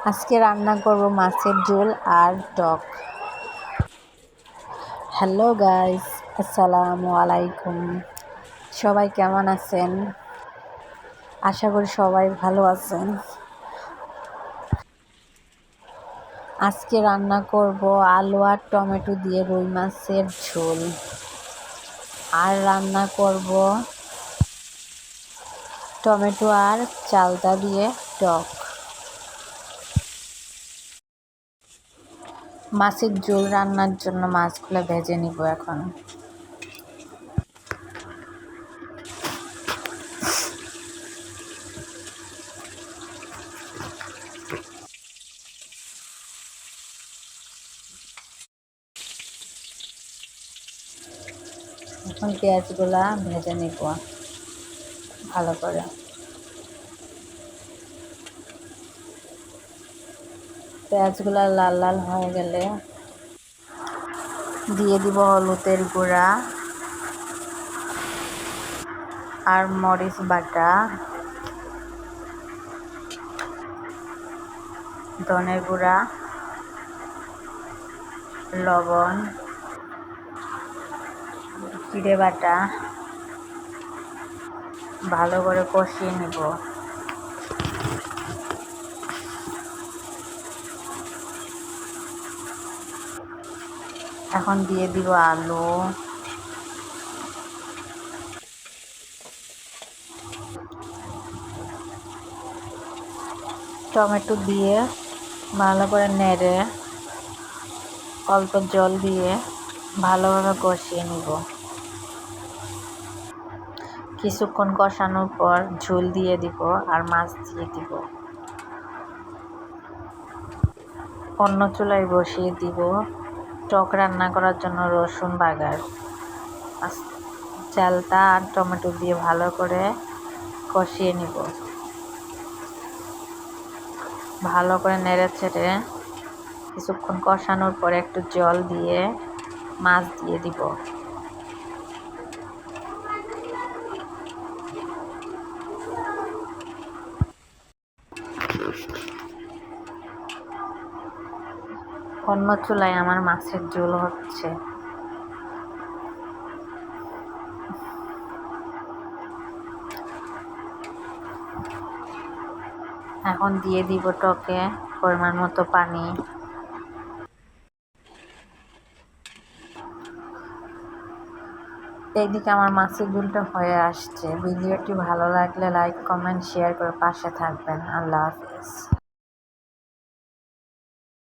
আজকে রান্না করব মাছের ঝোল আর টক। হ্যালো গাইস, আসসালামু আলাইকুম। সবাই কেমন আছেন? আশা করি সবাই ভালো আছেন। আজকে রান্না করব আলু আর টমেটো দিয়ে রুই মাছের ঝোল, আর রান্না করব টমেটো আর চালতা দিয়ে টক। মাছের ঝোল রান্নার জন্য মাছগুলো ভেজে নিব। এখন পেঁয়াজগুলা ভেজে নিব ভালো করে। পেঁয়াজগুলা লাল লাল হয়ে গেলে দিয়ে দিব হলুদের গুঁড়া আর মরিচ বাটা, ধনের গুঁড়া, লবণ, জিরে বাটা ভালো করে কষিয়ে নিব। এখন দিয়ে দিব আলু, টমেটো দিয়ে ভালো করে নেড়ে অল্প জল দিয়ে ভালোভাবে কষিয়ে নিব। কিছুক্ষণ কষানোর পর ঝোল দিয়ে দিব আর মাছ দিয়ে দিব। অন্য চুলায় বসিয়ে দিব টক রান্না করার জন্য রসুন বাগার। চালতা আর টমেটো দিয়ে ভালো করে কষিয়ে নিব। ভালো করে নেড়ে ছেড়ে কিছুক্ষণ কষানোর পর একটু জল দিয়ে মাছ দিয়ে দিব। অন্য চুলায় আমার মাছের ঝোল হচ্ছে। এখন দিয়ে দিব টকে পরিমাণ মতো পানি। এইদিকে আমার মাছের ঝোলটা হয়ে আসছে। ভিডিওটি ভালো লাগলে লাইক, কমেন্ট, শেয়ার করে পাশে থাকবেন। আল্লাহ হাফেজ।